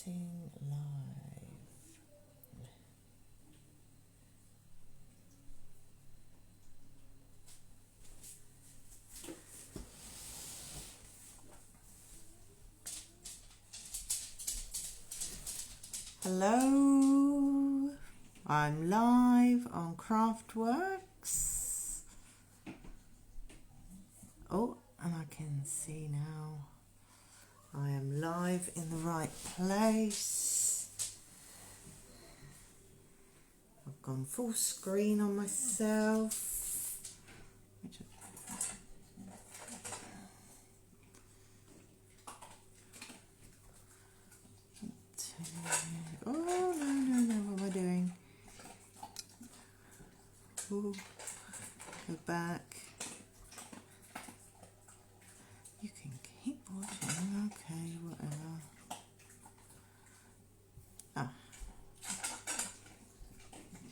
starting live. Hello, I'm live on Craftworks. Oh, and I can see now I am live in the right place. I've gone full screen on myself. Oh, no, what am I doing? Ooh, go back. You can keep watching, okay, whatever. Ah.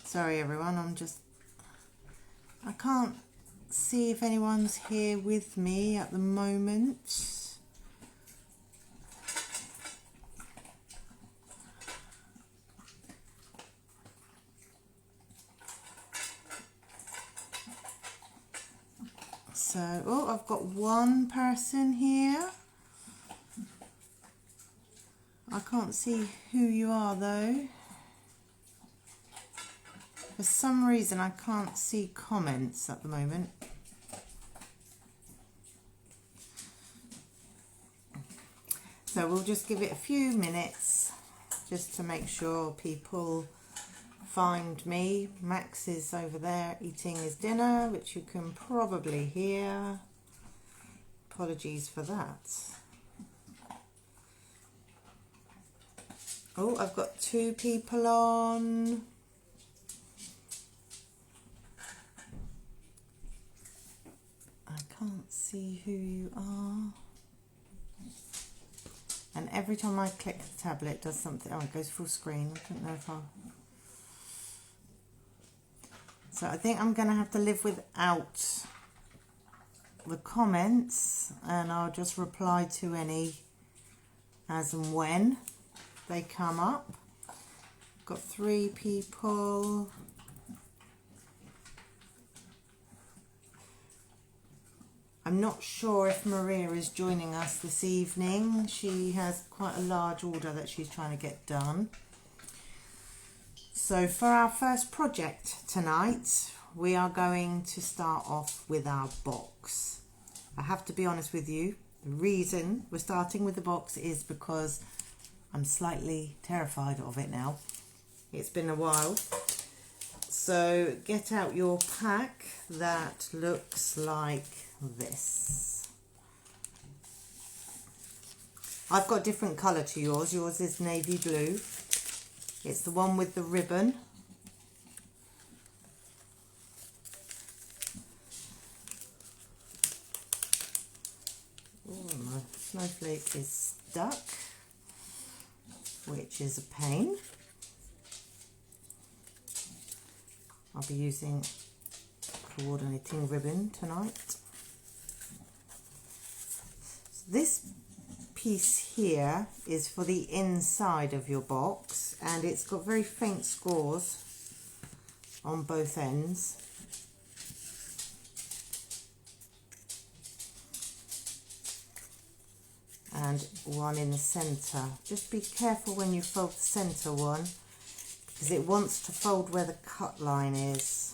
Sorry everyone, I can't see if anyone's here with me at the moment. So, oh, I've got one person here. I can't see who you are though. For some reason I can't see comments at the moment. So we'll just give it a few minutes just to make sure people find me. Max is over there eating his dinner, which you can probably hear. Apologies for that. Oh, I've got two people on. I can't see who you are. And every time I click the tablet, it does something. Oh, it goes full screen. I don't know if I'll... So I think I'm going to have to live without the comments, and I'll just reply to any as and when they come up. Got 3 people. I'm not sure if Maria is joining us this evening. She has quite a large order that she's trying to get done. So for our first project tonight, we are going to start off with our box. I have to be honest with you, the reason we're starting with the box is because I'm slightly terrified of it now. It's been a while. So get out your pack that looks like this. I've got a different colour to yours. Yours is navy blue. It's the one with the ribbon. Oh, my snowflake is stuck, which is a pain. I'll be using coordinating ribbon tonight. This piece here is for the inside of your box, and it's got very faint scores on both ends. And one in the centre. Just be careful when you fold the centre one, because it wants to fold where the cut line is.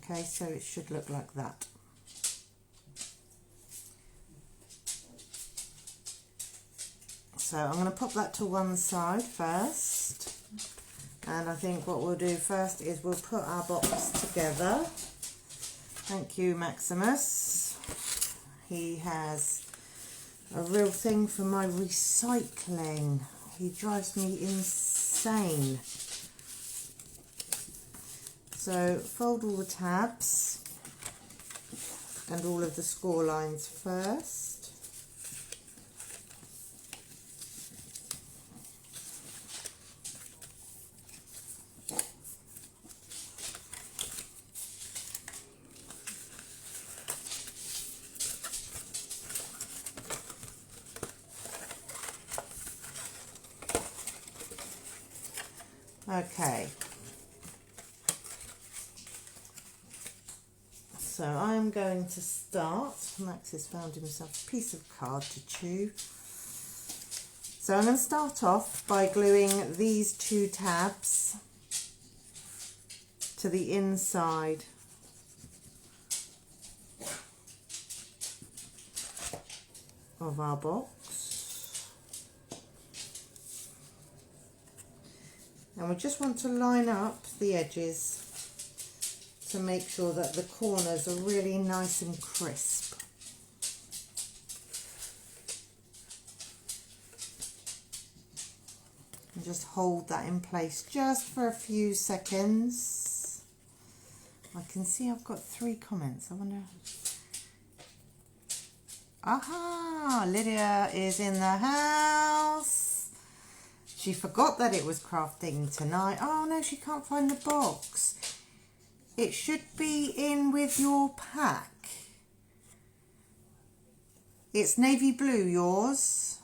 Okay, so it should look like that. So I'm going to pop that to one side first, and I think what we'll do first is we'll put our box together. Thank you, Maximus. He has a real thing for my recycling. He drives me insane. So fold all the tabs and all of the score lines first. Okay. So I'm going to start. Max has found himself a piece of card to chew. So I'm going to start off by gluing these 2 tabs to the inside of our box. And we just want to line up the edges to make sure that the corners are really nice and crisp. And just hold that in place just for a few seconds. I can see I've got 3 comments. I wonder... Aha! Lydia is in the house. She forgot that it was crafting tonight. Oh no, she can't find the box. It should be in with your pack. It's navy blue, yours.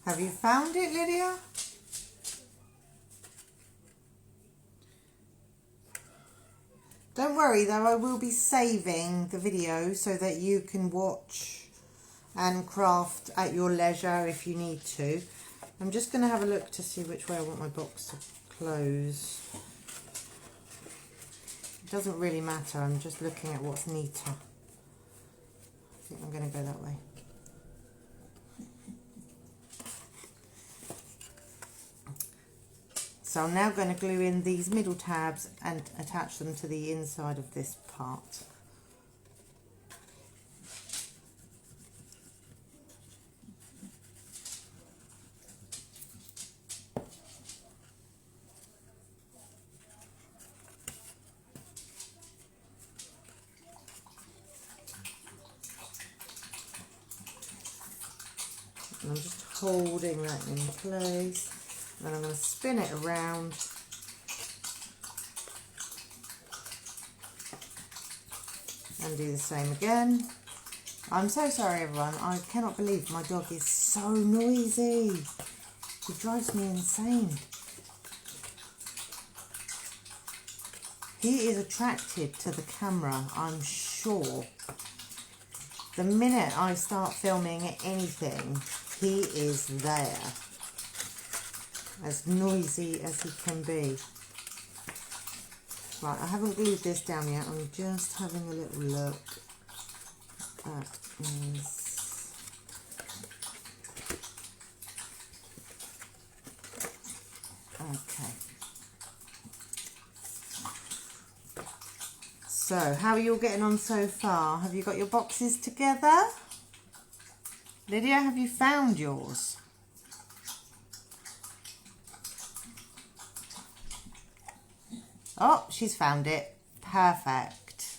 Have you found it, Lydia? Don't worry though, I will be saving the video so that you can watch and craft at your leisure if you need to. I'm just going to have a look to see which way I want my box to close. It doesn't really matter, I'm just looking at what's neater. I think I'm going to go that way. So I'm now going to glue in these middle tabs and attach them to the inside of this part. And I'm just holding that in place. Then I'm going to spin it around and do the same again. I'm so sorry everyone, I cannot believe my dog is so noisy. He drives me insane. He is attracted to the camera, I'm sure. The minute I start filming anything, he is there. As noisy as he can be. Right, I haven't glued this down yet. I'm just having a little look at this. Okay. So, how are you all getting on so far? Have you got your boxes together? Lydia, have you found yours? Oh, she's found it. Perfect.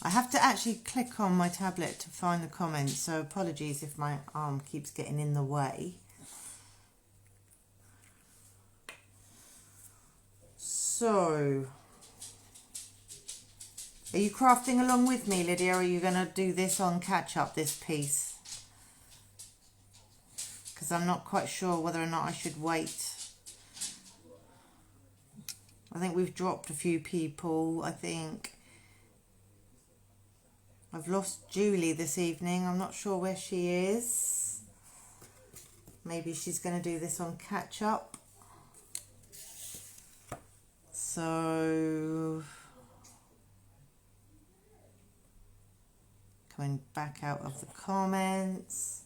I have to actually click on my tablet to find the comments, so apologies if my arm keeps getting in the way. So, are you crafting along with me, Lydia, or are you going to do this on catch up, this piece? Because I'm not quite sure whether or not I should wait. I think we've dropped a few people. I think I've lost Julie this evening. I'm not sure where she is. Maybe she's going to do this on catch up. So, coming back out of the comments.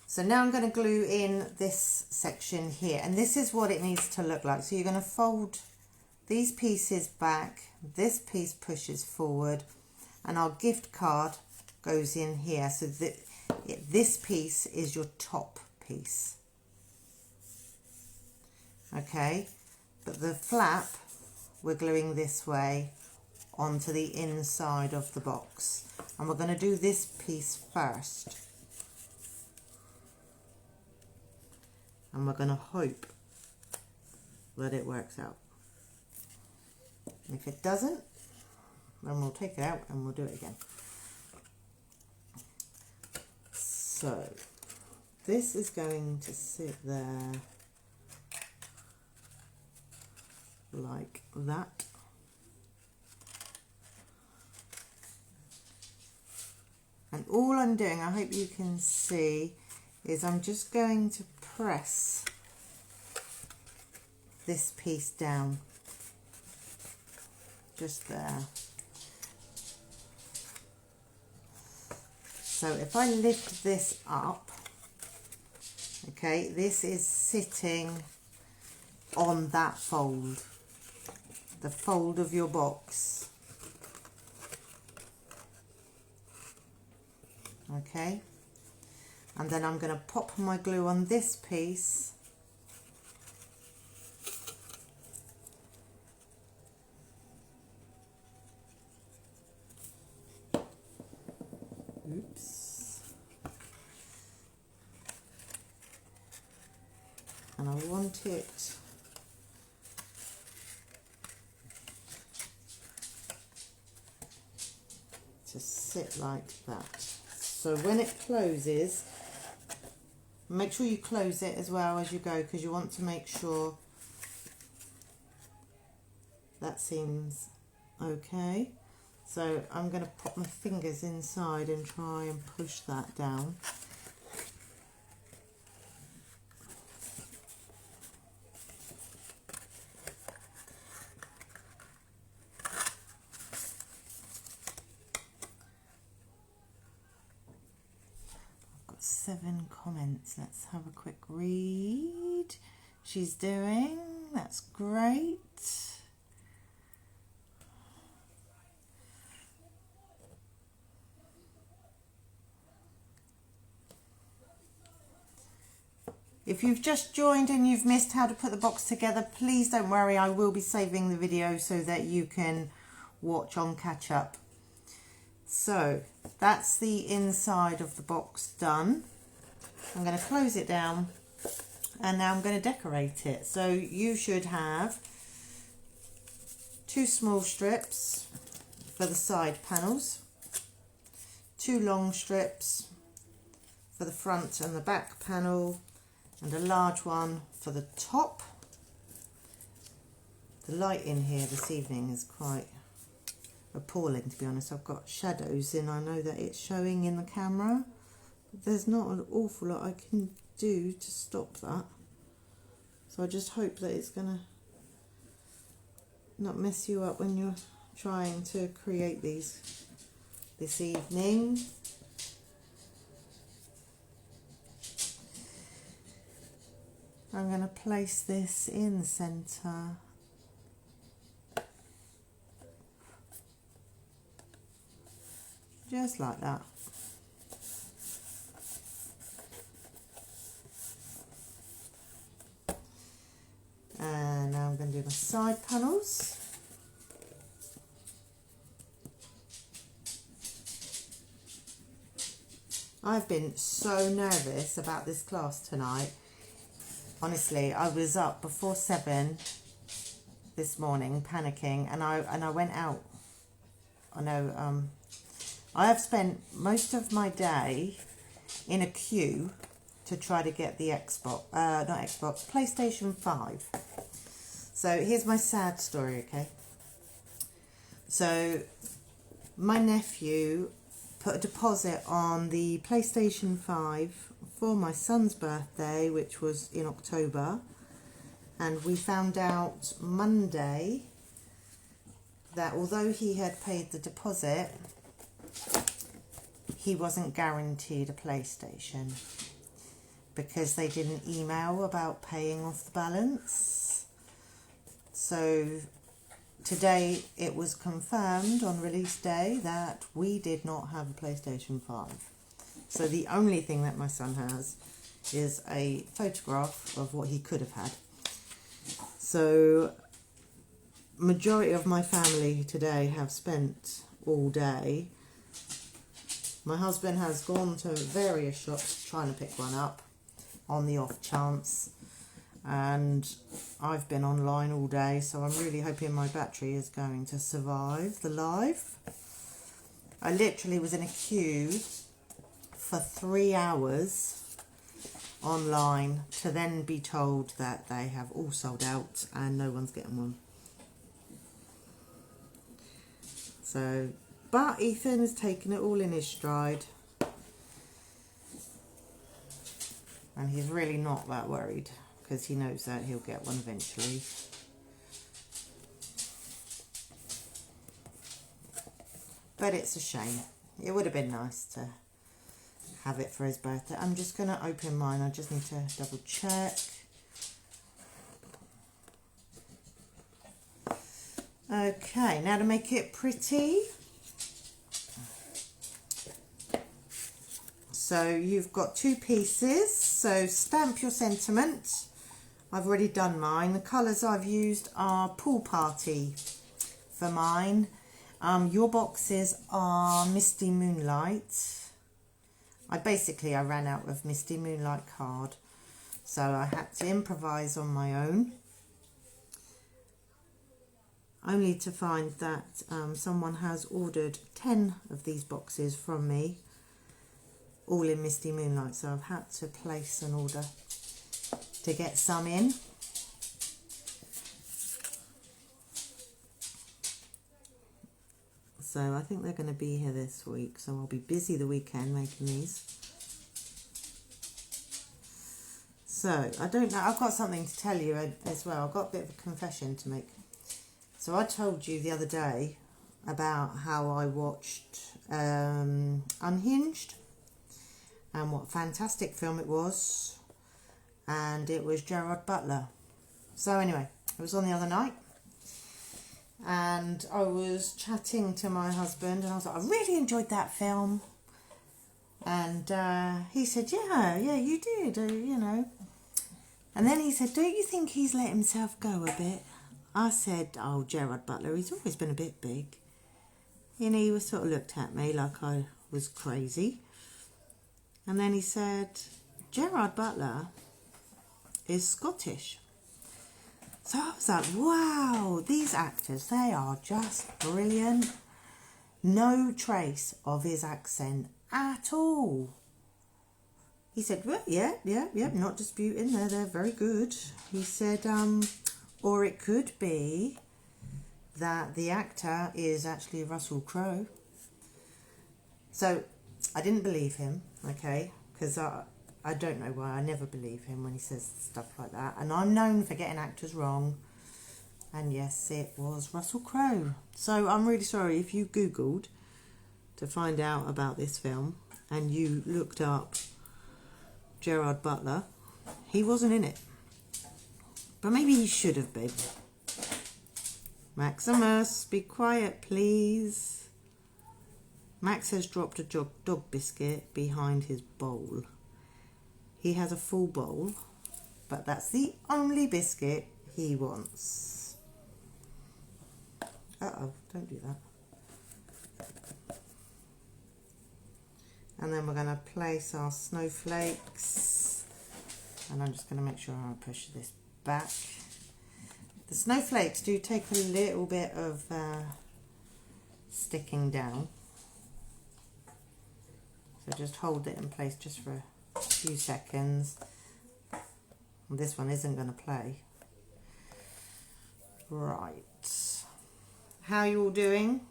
So now I'm going to glue in this section here, and this is what it needs to look like. So you're going to fold these pieces back, this piece pushes forward, and our gift card goes in here. So this piece is your top piece. Okay, but the flap we're gluing this way onto the inside of the box, and we're going to do this piece first, and we're going to hope that it works out. If it doesn't, then we'll take it out and we'll do it again. So this is going to sit there like that. And all I'm doing, I hope you can see, is I'm just going to press this piece down, just there. So if I lift this up, okay, this is sitting on that fold, the fold of your box. Okay, and then I'm going to pop my glue on this piece, oops, and I want it to sit like that. So when it closes, make sure you close it as well as you go, because you want to make sure that seems okay. So I'm going to pop my fingers inside and try and push that down. I've got 7 comments. Let's have a quick read. She's doing, that's great. If you've just joined and you've missed how to put the box together, please don't worry, I will be saving the video so that you can watch on catch up. So that's the inside of the box done. I'm going to close it down and now I'm going to decorate it. So you should have 2 small strips for the side panels, 2 long strips for the front and the back panel, and a large one for the top. The light in here this evening is quite appalling, to be honest. I've got shadows in. I know that it's showing in the camera, but there's not an awful lot I can do to stop that. So I just hope that it's gonna not mess you up when you're trying to create these this evening. I'm going to place this in the centre. Just like that. And now I'm going to do my side panels. I've been so nervous about this class tonight. Honestly, I was up before 7 this morning, panicking, and I went out. I know I have spent most of my day in a queue to try to get the PlayStation 5. So here's my sad story, okay? So my nephew put a deposit on the PlayStation 5 for my son's birthday, which was in October, and we found out Monday that although he had paid the deposit, he wasn't guaranteed a PlayStation because they didn't email about paying off the balance. So today it was confirmed on release day that we did not have a PlayStation 5. So the only thing that my son has is a photograph of what he could have had. So majority of my family today have spent all day. My husband has gone to various shops trying to pick one up on the off chance, and I've been online all day, so I'm really hoping my battery is going to survive the live. I literally was in a queue for 3 hours online to then be told that they have all sold out and no one's getting one. So, but Ethan has taken it all in his stride, and he's really not that worried because he knows that he'll get one eventually. But it's a shame. It would have been nice to have it for his birthday. I'm just going to open mine. I just need to double check. Okay, now to make it pretty. So you've got 2 pieces. So stamp your sentiment. I've already done mine. The colours I've used are Pool Party for mine. Your boxes are Misty Moonlight. I ran out of Misty Moonlight card, so I had to improvise on my own. Only to find that someone has ordered 10 of these boxes from me, all in Misty Moonlight, so I've had to place an order to get some in. So I think they're going to be here this week, so I'll be busy the weekend making these. So I don't know, I've got something to tell you as well. I've got a bit of a confession to make. So I told you the other day about how I watched Unhinged and what a fantastic film it was, and it was Gerard Butler. So anyway, it was on the other night, and I was chatting to my husband, and I was like, I really enjoyed that film. And he said, yeah, you did, you know. And then he said, don't you think he's let himself go a bit? I said, oh, Gerard Butler, he's always been a bit big. And he was sort of looked at me like I was crazy. And then he said, Gerard Butler is Scottish. So I was like, wow, these actors, they are just brilliant. No trace of his accent at all. He said, well, yeah, not disputing, they're very good. He said, or it could be that the actor is actually Russell Crowe. So I didn't believe him, okay, because I don't know why, I never believe him when he says stuff like that. And I'm known for getting actors wrong. And yes, it was Russell Crowe. So I'm really sorry if you Googled to find out about this film and you looked up Gerard Butler. He wasn't in it. But maybe he should have been. Maximus, be quiet, please. Max has dropped a dog biscuit behind his bowl. He has a full bowl, but that's the only biscuit he wants. Uh-oh, don't do that. And then we're going to place our snowflakes. And I'm just going to make sure I push this back. The snowflakes do take a little bit of sticking down. So just hold it in place just for a few seconds. And this one isn't going to play. Right. How are you all doing?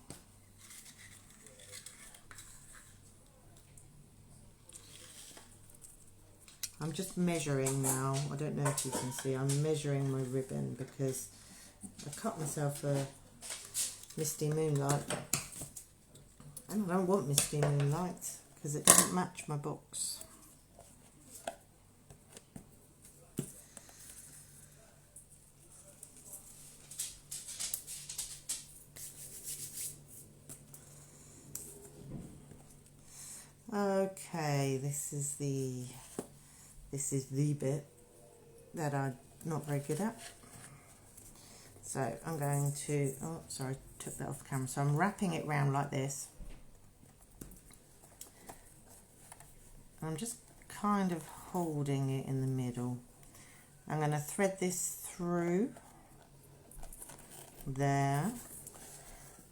I'm just measuring now. I don't know if you can see. I'm measuring my ribbon because I cut myself a Misty Moonlight. And I don't want Misty Moonlight because it doesn't match my box. this is the bit that I'm not very good at. So I'm going to, oh sorry, took that off the camera. So I'm wrapping it round like this. I'm just kind of holding it in the middle. I'm going to thread this through there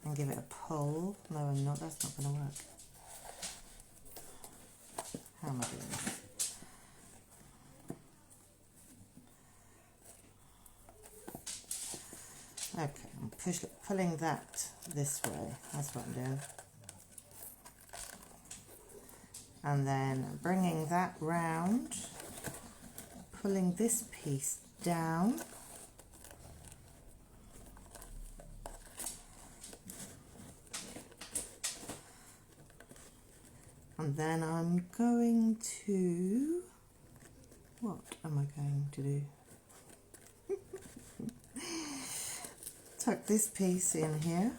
and give it a pull. No, I'm not. That's not going to work. How am I doing this? Okay, I'm pulling that this way. That's what I'm doing. And then bringing that round, pulling this piece down. And then I'm going to, what am I going to do? Tuck this piece in here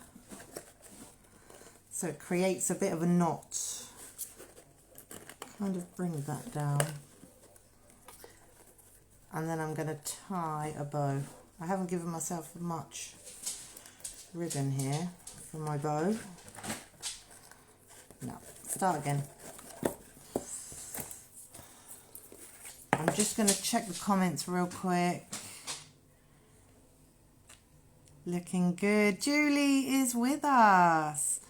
so it creates a bit of a knot. Kind of bring that down, and then I'm going to tie a bow. I haven't given myself much ribbon here for my bow. No, start again. I'm just going to check the comments real quick. Looking good. Julie is with us.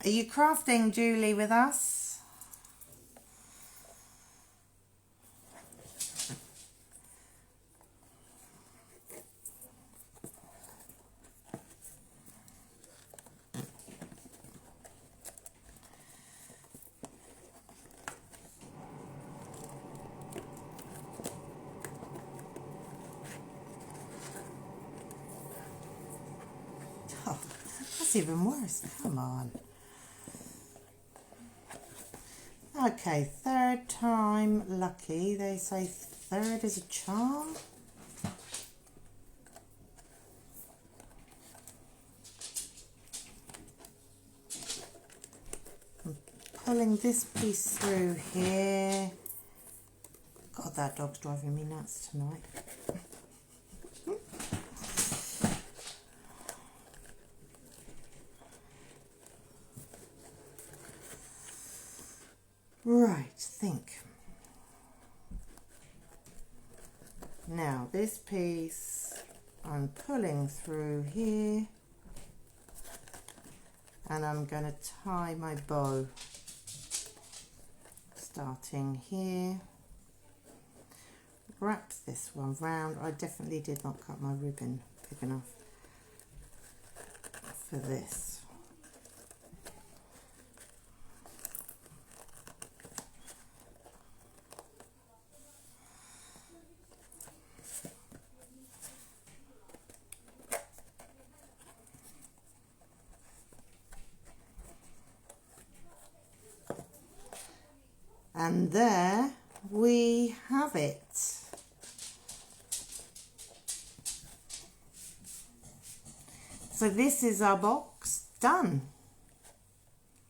Are you crafting, Julie, with us? Oh, that's even worse. Come on. Okay, third time lucky. They say third is a charm. I'm pulling this piece through here. God, that dog's driving me nuts tonight. Right, think. Now this piece I'm pulling through here, and I'm going to tie my bow starting here. Wrap this one round. I definitely did not cut my ribbon big enough for this. And there we have it. So this is our box done.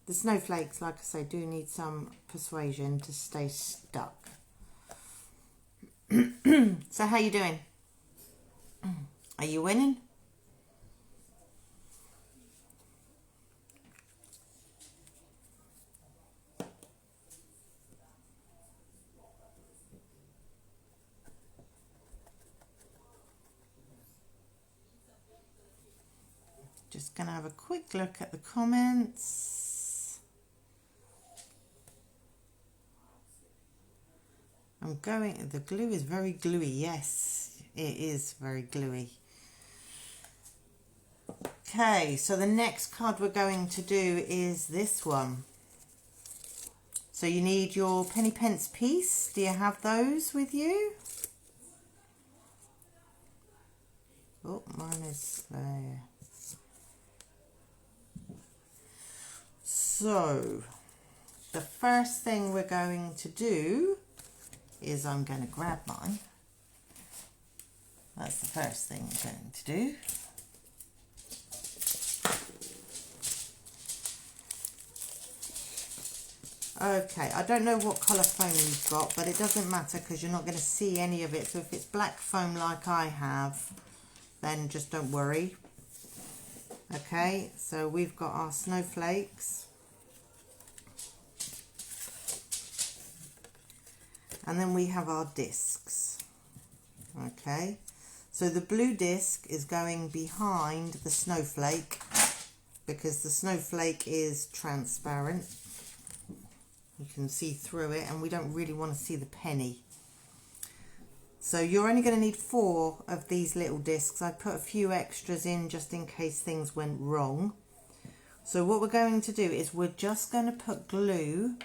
The snowflakes, like I say, do need some persuasion to stay stuck. So how you doing? Are you winning? Just going to have a quick look at the comments. The glue is very gluey. Yes, it is very gluey. Okay, so the next card we're going to do is this one. So you need your penny pence piece. Do you have those with you? Oh, mine is there. So the first thing we're going to do is I'm going to grab mine. That's the first thing I'm going to do. Okay, I don't know what colour foam you've got, but it doesn't matter because you're not going to see any of it. So if it's black foam like I have, then just don't worry. Okay, so we've got our snowflakes. And then we have our discs. Okay, so the blue disc is going behind the snowflake because the snowflake is transparent. You can see through it and we don't really want to see the penny. So you're only going to need 4 of these little discs. I put a few extras in just in case things went wrong. So what we're going to do is we're just going to put glue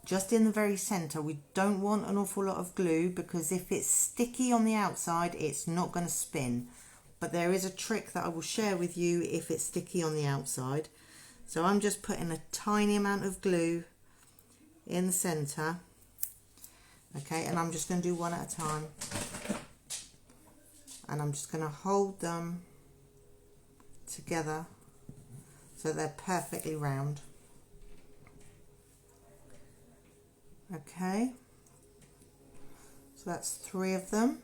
just in the very centre. We don't want an awful lot of glue because if it's sticky on the outside, it's not going to spin. But there is a trick that I will share with you if it's sticky on the outside. So I'm just putting a tiny amount of glue in the centre. Okay, and I'm just going to do one at a time. And I'm just going to hold them together so they're perfectly round. Okay, so that's 3 of them.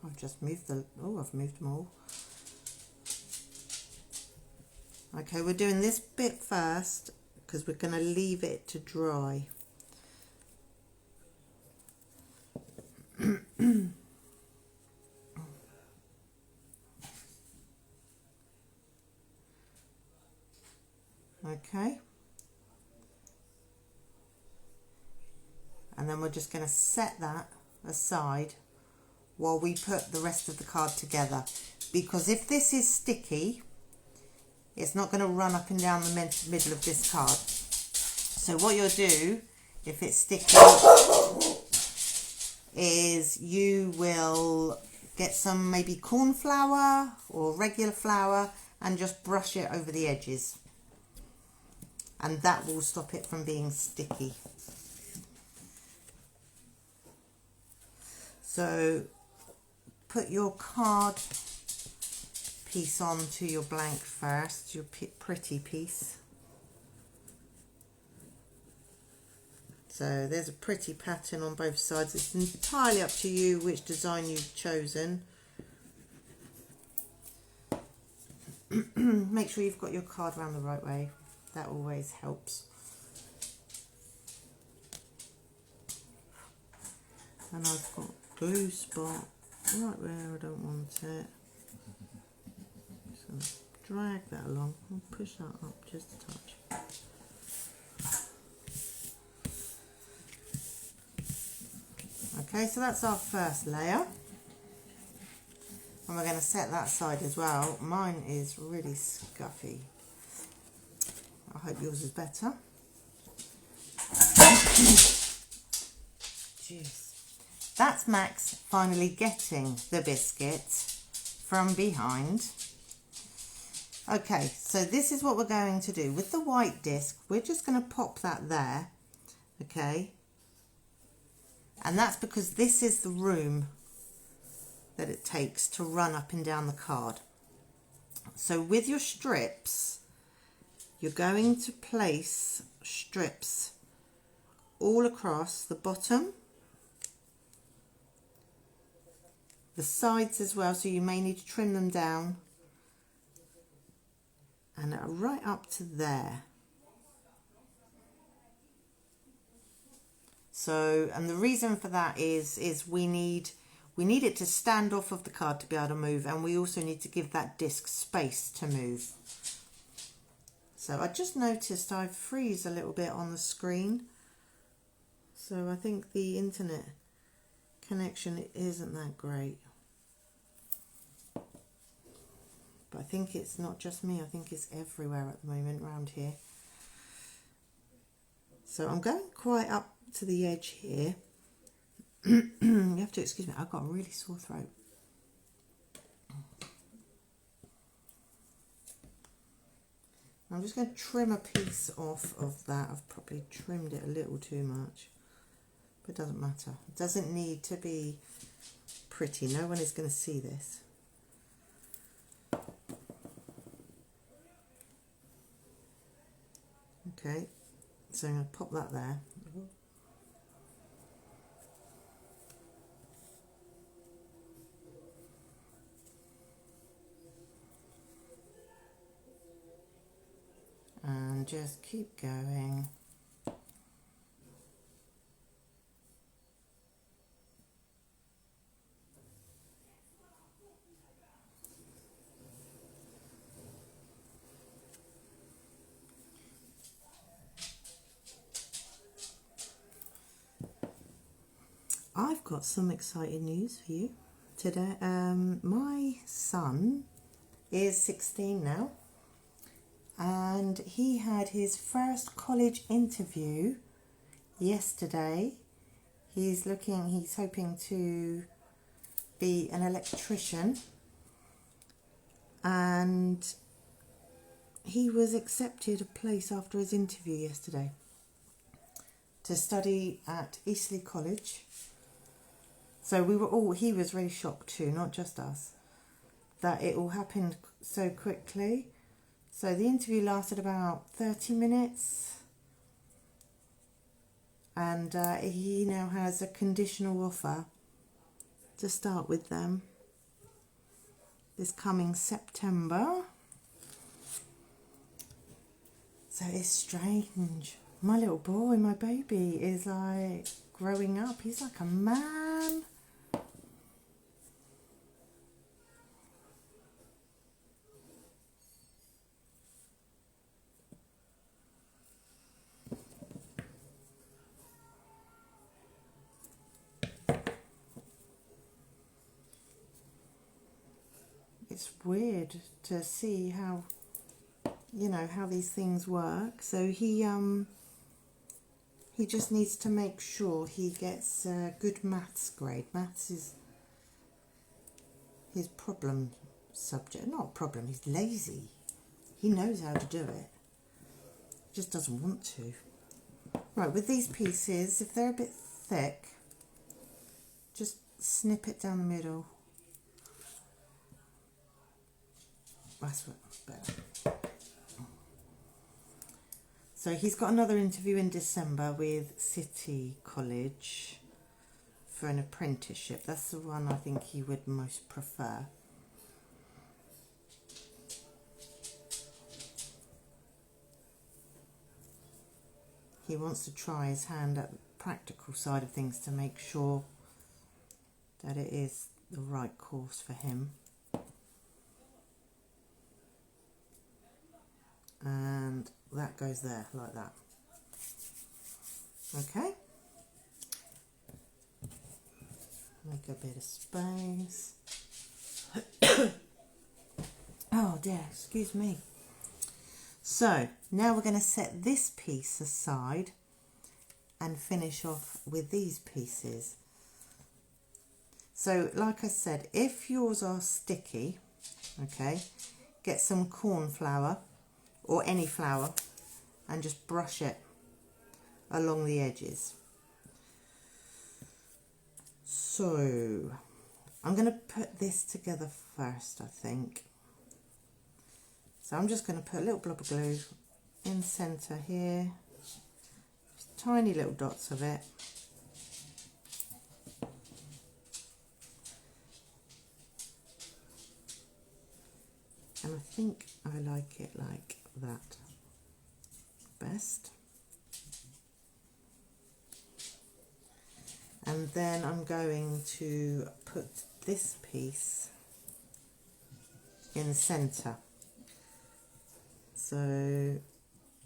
I've just moved I've moved them all. Okay, we're doing this bit first because we're going to leave it to dry. Okay. And then we're just going to set that aside while we put the rest of the card together. Because if this is sticky, it's not going to run up and down the middle of this card. So what you'll do, if it's sticky, is you will get some maybe corn flour or regular flour and just brush it over the edges. And that will stop it from being sticky. So put your card piece onto your blank first, your pretty piece. So there's a pretty pattern on both sides. It's entirely up to you which design you've chosen. Make sure you've got your card around the right way. That always helps. And I've got glue spot right where I don't want it. So drag that along and push that up just a touch. Okay, so that's our first layer. And we're going to set that side as well. Mine is really scuffy. I hope yours is better. Jeez. That's Max finally getting the biscuit from behind. Okay, so this is what we're going to do. With the white disc, we're just going to pop that there, okay? And that's because this is the room that it takes to run up and down the card. So with your strips, you're going to place strips all across the bottom, the sides as well, so you may need to trim them down, and right up to there. So, and the reason for that is we need it to stand off of the card to be able to move, and we also need to give that disc space to move. So I just noticed I freeze a little bit on the screen. So I think the internet connection isn't that great. But I think it's not just me, I think it's everywhere at the moment around here. So I'm going quite up to the edge here. You have to excuse me, I've got a really sore throat. I'm just going to trim a piece off of that. I've probably trimmed it a little too much, but it doesn't matter. It doesn't need to be pretty. No one is going to see this. Okay, so I'm going to pop that there. And just keep going. I've got some exciting news for you today. My son is 16 now, and he had his first college interview yesterday. He's hoping to be an electrician, and he was accepted a place after his interview yesterday to study at Eastleigh College. So he was really shocked too, not just us, that it all happened so quickly. So the interview lasted about 30 minutes, and he now has a conditional offer to start with them this coming September. So it's strange. My little boy, my baby, is like growing up. He's like a man. It's weird to see how these things work. So he just needs to make sure he gets a good maths grade. Maths is his problem subject. Not problem, he's lazy. He knows how to do it. Just doesn't want to. Right, with these pieces, if they're a bit thick, just snip it down the middle. That's better. So he's got another interview in December with City College for an apprenticeship. That's the one I think he would most prefer. He wants to try his hand at the practical side of things to make sure that it is the right course for him. And that goes there like that. Okay, make a bit of space. Oh dear, excuse me. So now we're going to set this piece aside and finish off with these pieces. So like I said, if yours are sticky, okay, get some corn flour or any flour and just brush it along the edges. So I'm going to put this together first, I think. So I'm just going to put a little blob of glue in the centre here, just tiny little dots of it. And I think I like it like that best. And then I'm going to put this piece in the centre. So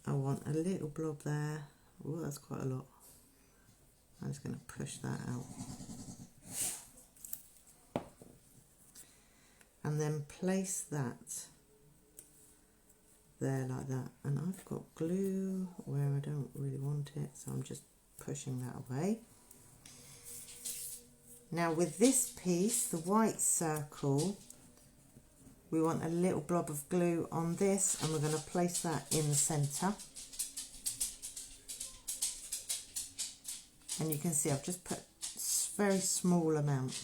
I want a little blob there. Oh, that's quite a lot. I'm just going to push that out. And then place that there like that. And I've got glue where I don't really want it, so I'm just pushing that away. Now with this piece, the white circle, we want a little blob of glue on this, and we're going to place that in the centre. And you can see I've just put a very small amount.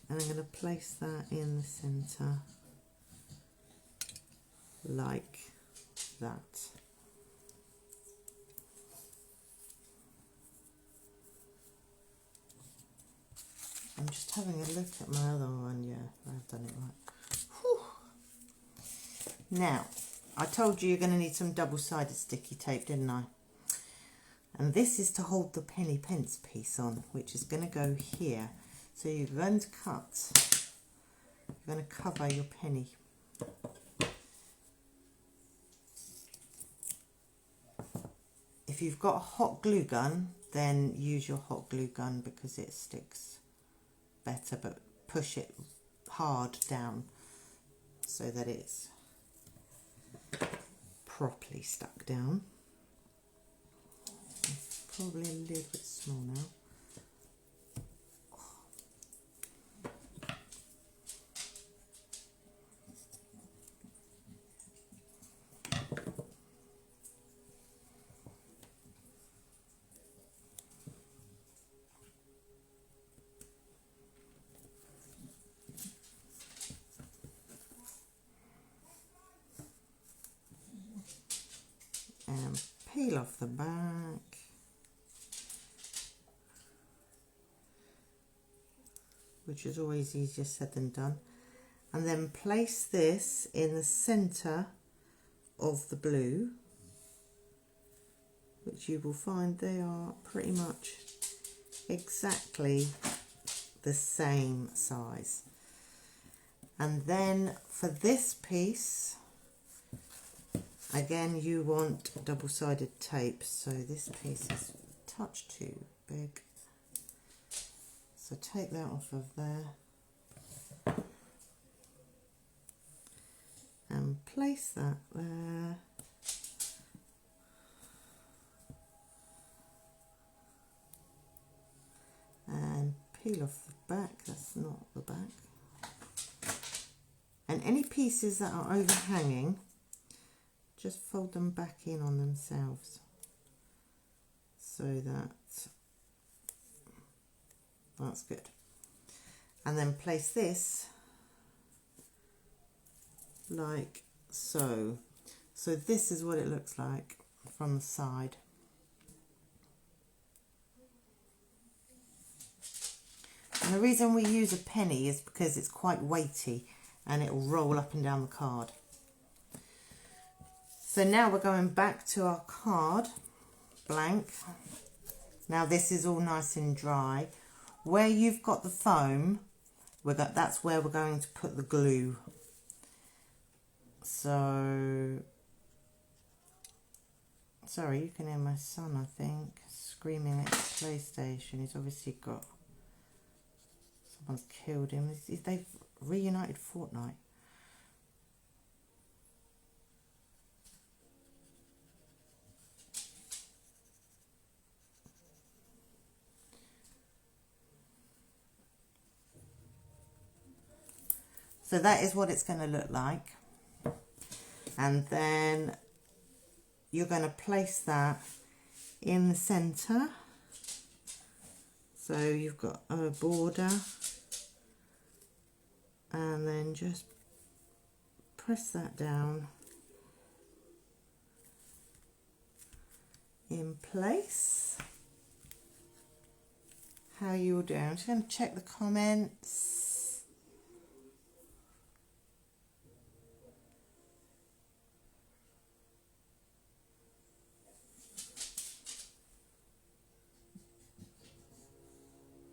And I'm going to place that in the centre like that. I'm just having a look at my other one. Yeah, I've done it right. Whew. Now, I told you you're going to need some double-sided sticky tape, didn't I? And this is to hold the penny pence piece on, which is going to go here. So you're going to cut, you're going to cover your penny. If you've got a hot glue gun, then use your hot glue gun because it sticks better, but push it hard down so that it's properly stuck down. Probably a little bit small now. And peel off the back. Which is always easier said than done. And then place this in the centre of the blue, which you will find they are pretty much exactly the same size. And then for this piece, again, you want double-sided tape, so this piece is a touch too big. So take that off of there and place that there. And peel off the back, that's not the back. And any pieces that are overhanging, just fold them back in on themselves so that's good. And then place this like so. So this is what it looks like from the side. And the reason we use a penny is because it's quite weighty and it will roll up and down the card. So now we're going back to our card, blank. Now this is all nice and dry. Where you've got the foam, that's where we're going to put the glue. So, sorry, you can hear my son, I think, screaming at the PlayStation. He's obviously got, someone's killed him. They've reunited Fortnite. So that is what it's going to look like. And then you're going to place that in the centre. So you've got a border. And then just press that down in place. How you're doing. I'm just going to check the comments.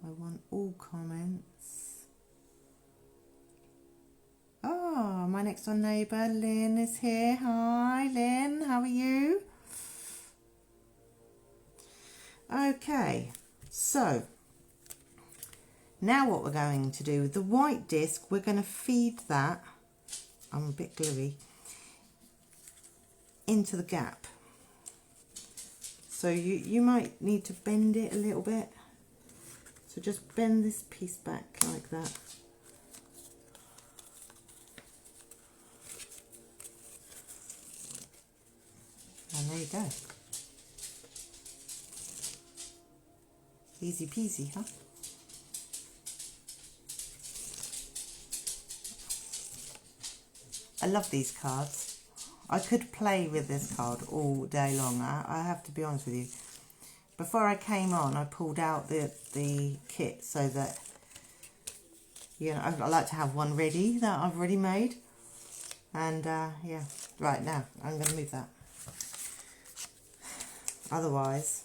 I want all comments. Oh, my next door neighbour, Lynn, is here. Hi, Lynn. How are you? Okay, so now what we're going to do with the white disc, we're going to feed that, I'm a bit gluey, into the gap. So you might need to bend it a little bit. So just bend this piece back like that. And there you go. Easy peasy, huh? I love these cards. I could play with this card all day long. I have to be honest with you. Before I came on, I pulled out the kit so that you know, I like to have one ready that I've already made. And yeah, right now I'm going to move that. Otherwise,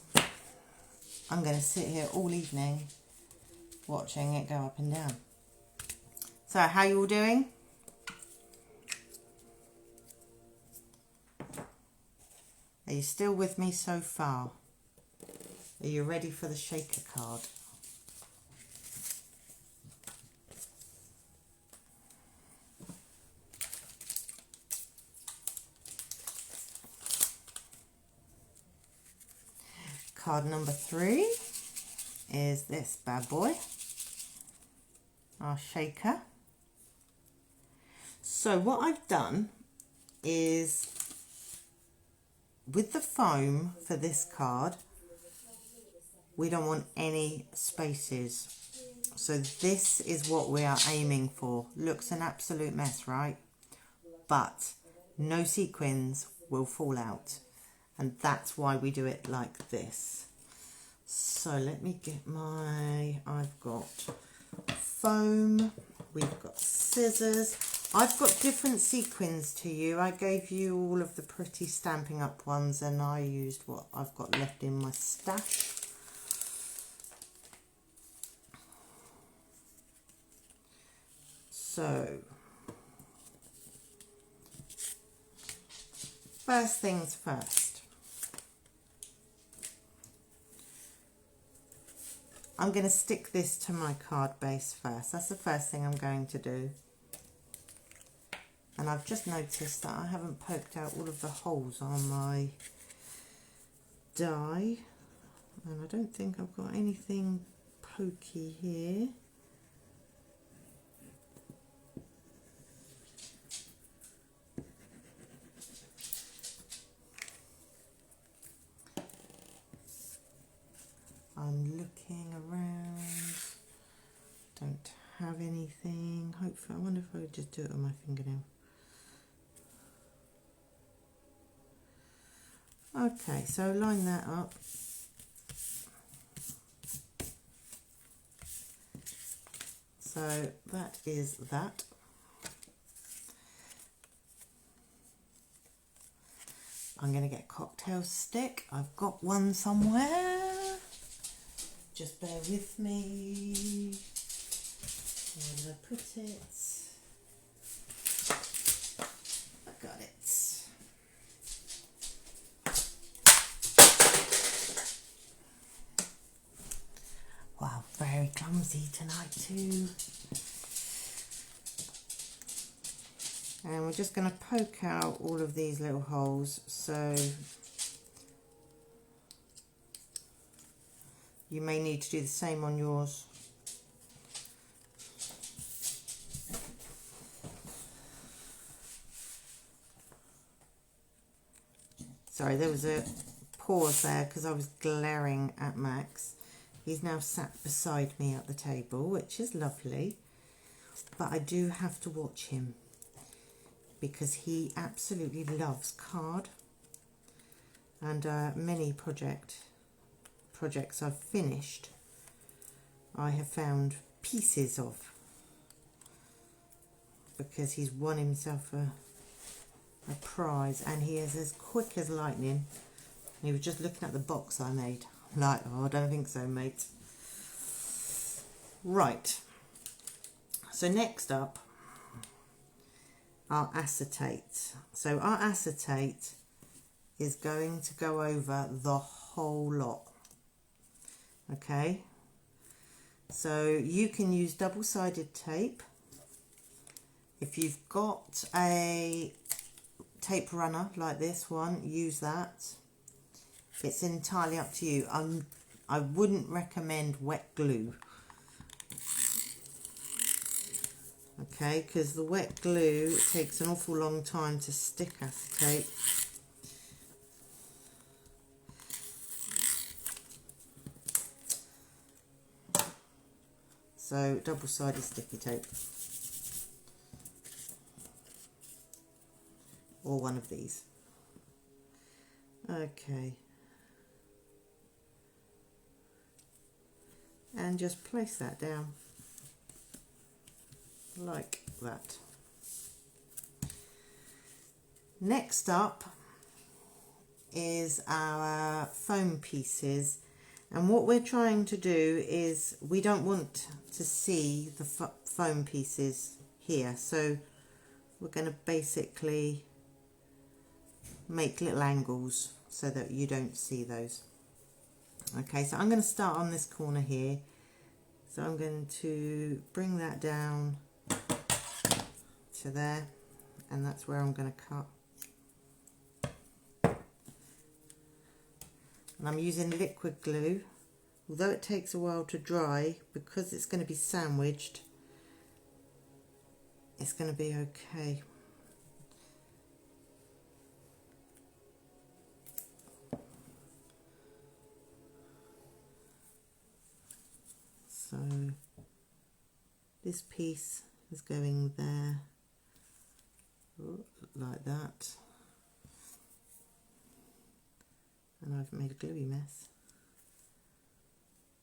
I'm going to sit here all evening watching it go up and down. So, how you all doing? Are you still with me so far? Are you ready for the shaker card? Card number 3 is this bad boy, our shaker. So what I've done is, with the foam for this card, we don't want any spaces. So this is what we are aiming for. Looks an absolute mess, right? But no sequins will fall out. And that's why we do it like this. So let me get I've got foam, we've got scissors. I've got different sequins to you. I gave you all of the pretty Stampin' Up ones and I used what I've got left in my stash. So, first things first. I'm going to stick this to my card base first. That's the first thing I'm going to do. And I've just noticed that I haven't poked out all of the holes on my die. And I don't think I've got anything pokey here. I'm looking around, don't have anything. Hopefully, I wonder if I would just do it on my fingernail. Okay, so line that up. So that is that. I'm going to get a cocktail stick. I've got one somewhere. Just bear with me. Where did I put it? I got it. Wow, very clumsy tonight too. And we're just going to poke out all of these little holes. So you may need to do the same on yours. Sorry, there was a pause there because I was glaring at Max. He's now sat beside me at the table, which is lovely. But I do have to watch him because he absolutely loves card. And many projects I've finished, I have found pieces of, because he's won himself a prize, and he is as quick as lightning. He was just looking at the box I made. I'm like, oh, I don't think so, mate. Right. So next up, our acetate. So our acetate is going to go over the whole lot. Okay, so you can use double-sided tape. If you've got a tape runner like this one, use that. It's entirely up to you. I wouldn't recommend wet glue. Okay, because the wet glue takes an awful long time to stick acetate. So double-sided sticky tape, or one of these. Okay, and just place that down. like that. Next up is our foam pieces, and what we're trying to do is we don't want to see the foam pieces here, so we're going to basically make little angles so that you don't see those. Okay, so I'm going to start on this corner here, so I'm going to bring that down to there, and that's where I'm going to cut. And I'm using liquid glue, although it takes a while to dry, because it's going to be sandwiched, it's going to be okay. So this piece is going there, like that. And I've made a gluey mess,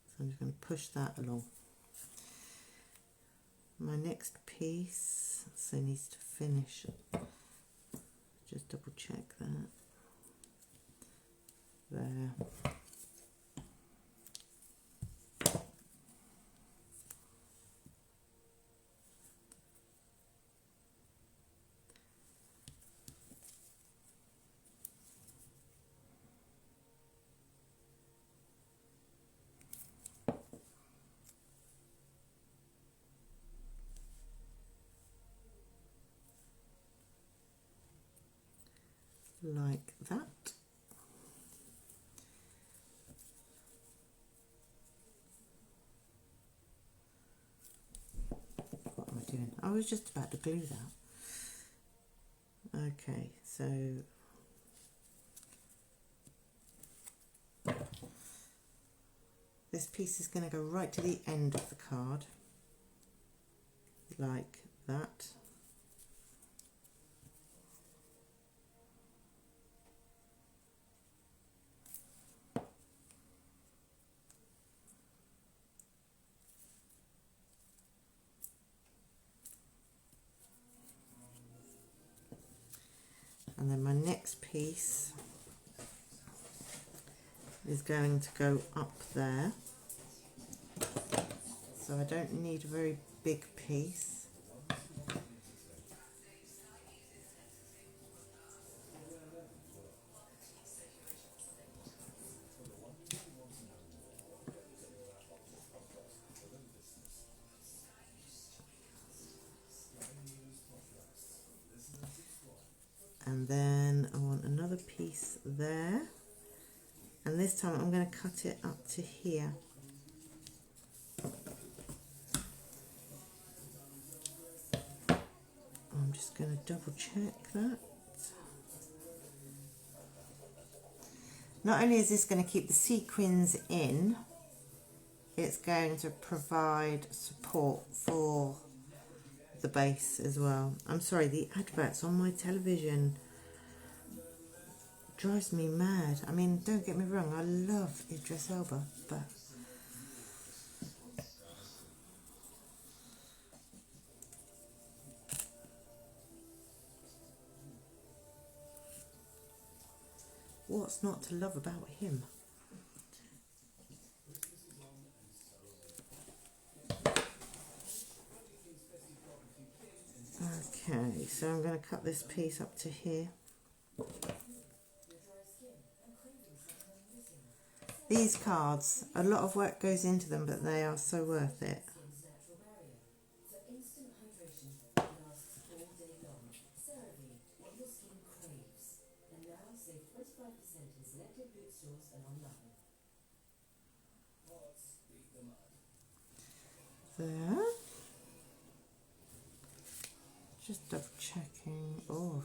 so I'm just going to push that along. My next piece also needs to finish, just double check that, there. Like that. What am I doing? I was just about to glue that. Okay, so this piece is going to go right to the end of the card, like that. And then my next piece is going to go up there. So I don't need a very big piece. And then I want another piece there, and this time I'm going to cut it up to here. I'm just going to double check that. Not only is this going to keep the sequins in, it's going to provide support for the base as well. I'm sorry, the adverts on my television drives me mad. I mean, don't get me wrong, I love Idris Elba, but what's not to love about him? Okay, so I'm going to cut this piece up to here. These cards, a lot of work goes into them, but they are so worth it. There. Just double checking. Oh,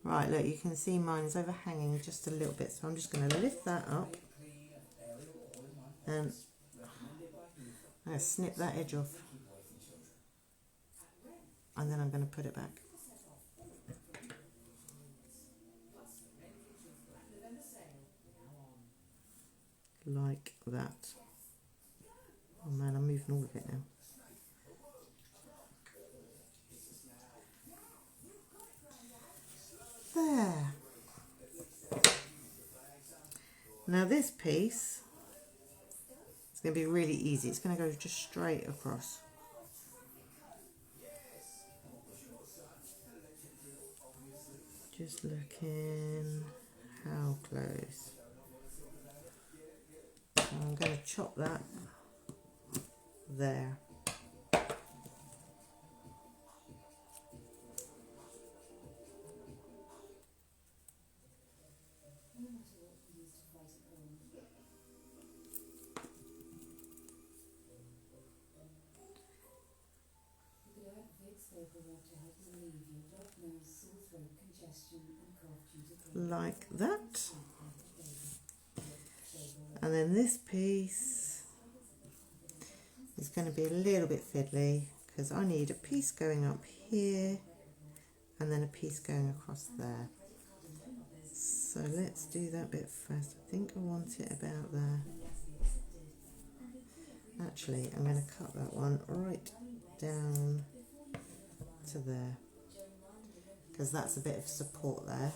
right, look, you can see mine is overhanging just a little bit, so I'm just going to lift that up and I'm going to snip that edge off, and then I'm going to put it back. Like that. Oh man, I'm moving all of it now. there. Now this piece is going to be really easy. It's going to go just straight across. Just looking how close. I'm going to chop that there. Like that. And then this piece is going to be a little bit fiddly because I need a piece going up here and then a piece going across there. So let's do that bit first. I think I want it about there. Actually, I'm going to cut that one right down to there because that's a bit of support there.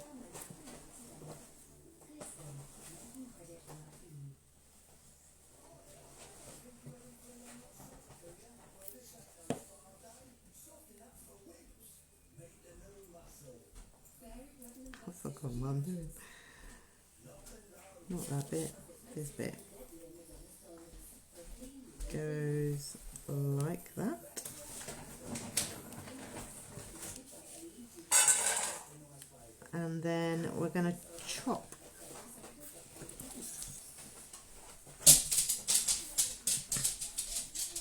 I forgot what I'm doing. Not that bit, this bit goes like that. And then we're going to chop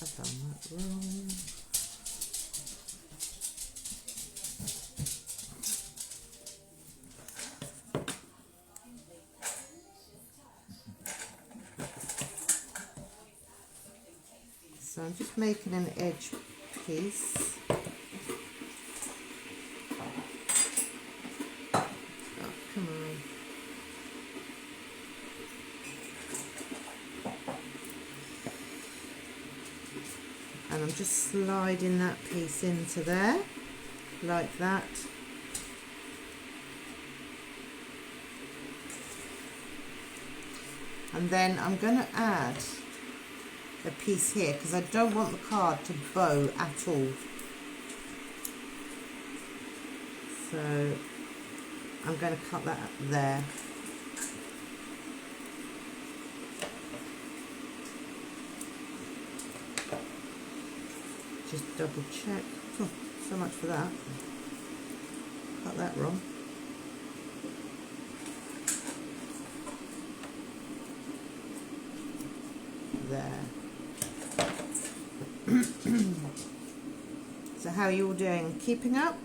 I've done that wrong. So I'm just making an edge piece. Oh, come on. And I'm just sliding that piece into there, like that. And then I'm going to add a piece here because I don't want the card to bow at all. So I'm going to cut that there. Just double check. Oh, so much for that. Cut that wrong. There. So how are you all doing? Keeping up?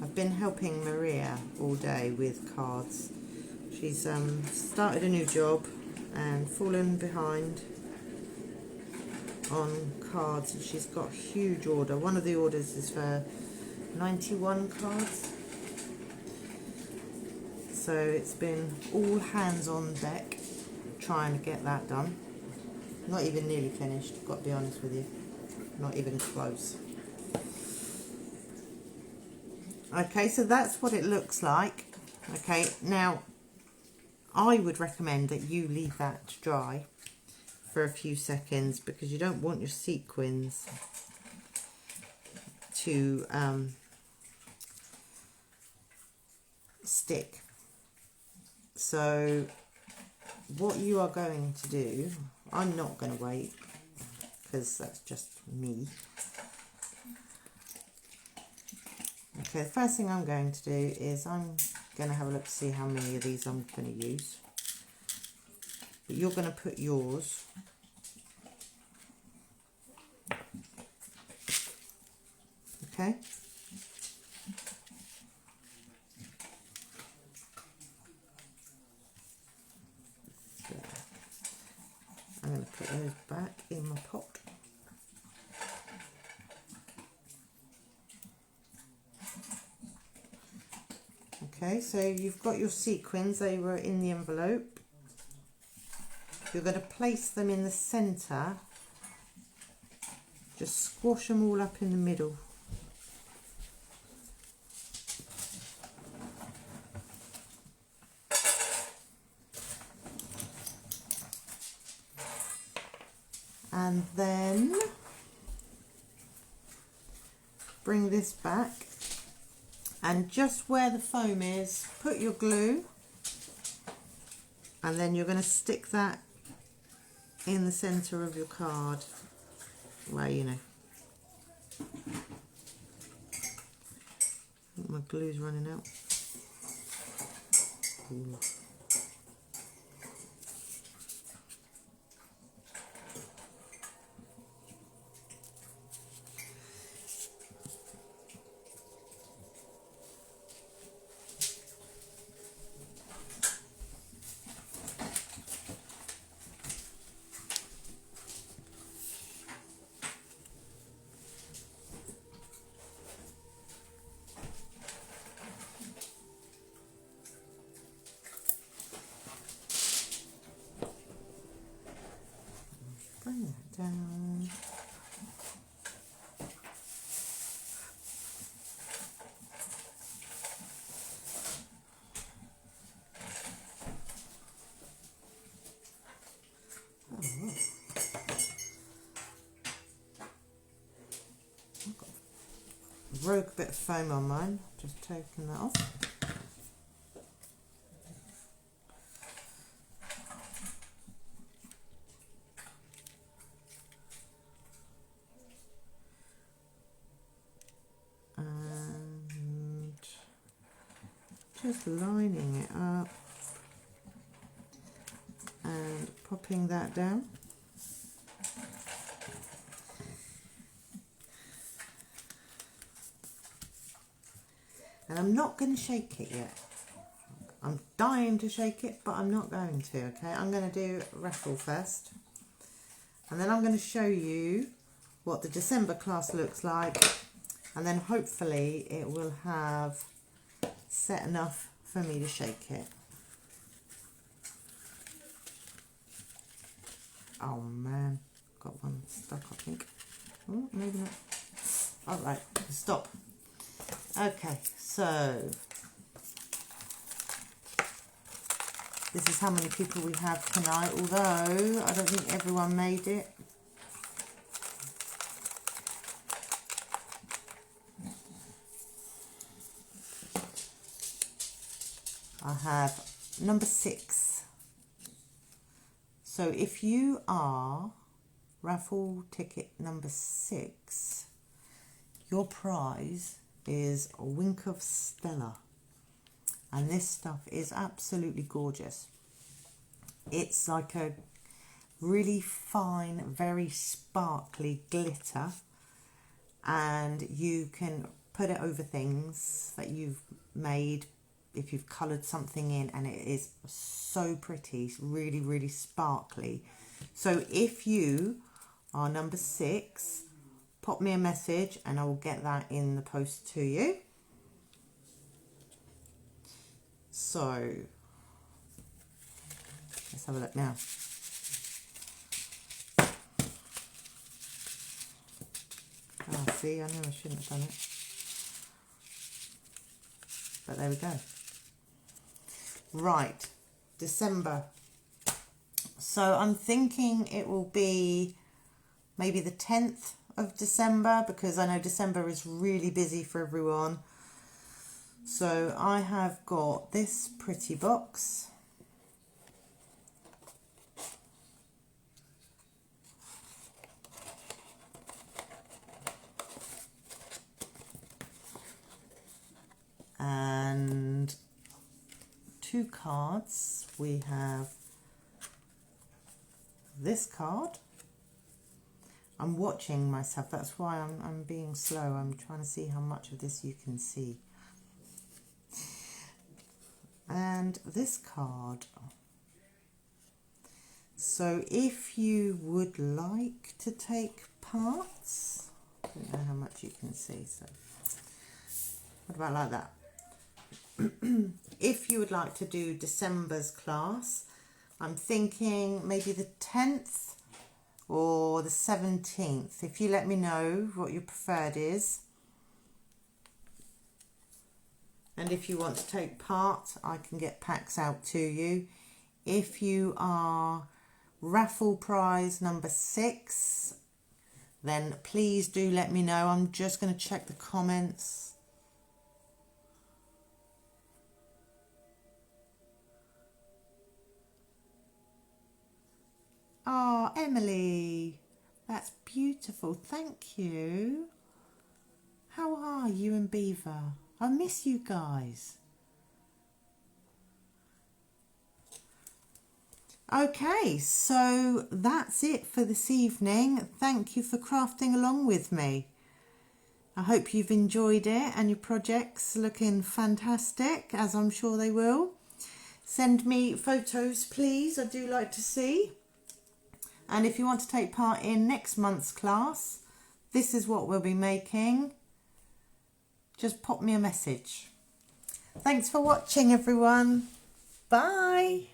I've been helping Maria all day with cards. She's started a new job and fallen behind on cards, and she's got a huge order. One of the orders is for 91 cards. So it's been all hands on deck trying to get that done. Not even nearly finished, got to be honest with you. Not even close. Okay, so that's what it looks like. Okay, now I would recommend that you leave that to dry for a few seconds because you don't want your sequins to stick. So what you are going to do, I'm not going to wait because that's just me. Okay, the first thing I'm going to do is I'm going to have a look to see how many of these I'm going to use. But you're going to put yours okay. I'm going to put those back in my pot. Okay, so you've got your sequins, they were in the envelope. You're going to place them in the centre, Just squash them all up in the middle. And then bring this back, and just where the foam is, put your glue, and then you're going to stick that in the center of your card. Well, you know. I think my glue's running out. Ooh. Bring that down. Oh, I've got a rogue bit of foam on mine. Just taking that off. Just lining it up and popping that down. And I'm not going to shake it yet. I'm dying to shake it, but I'm not going to, okay? I'm going to do raffle first. And then I'm going to show you what the December class looks like. And then hopefully it will have set enough for me to shake it. Oh man, got one stuck, I think. Oh, maybe not. All right, stop. Okay, so this is how many people we have tonight, although I don't think everyone made it. I have number 6. So if you are raffle ticket number 6, your prize is a wink of Stella. And this stuff is absolutely gorgeous. It's like a really fine, very sparkly glitter. And you can put it over things that you've made, if you've coloured something in, and it is so pretty, it's really, really sparkly. So if you are number 6, pop me a message and I will get that in the post to you. So let's have a look now. Oh, see, I knew I shouldn't have done it. But there we go. Right, December. So I'm thinking it will be maybe the 10th of December, because I know December is really busy for everyone. So I have got this pretty box. And 2 cards. We have this card. I'm watching myself, that's why I'm being slow. I'm trying to see how much of this you can see. And this card. So if you would like to take parts, I don't know how much you can see, so what about like that? If you would like to do December's class, I'm thinking maybe the 10th or the 17th. If you let me know what your preferred is. And if you want to take part, I can get packs out to you. If you are raffle prize number 6, then please do let me know. I'm just going to check the comments. Oh, Emily, that's beautiful. Thank you. How are you and Beaver? I miss you guys. Okay, so that's it for this evening. Thank you for crafting along with me. I hope you've enjoyed it and your project's looking fantastic, as I'm sure they will. Send me photos, please. I do like to see. And if you want to take part in next month's class, this is what we'll be making. Just pop me a message. Thanks for watching, everyone. Bye.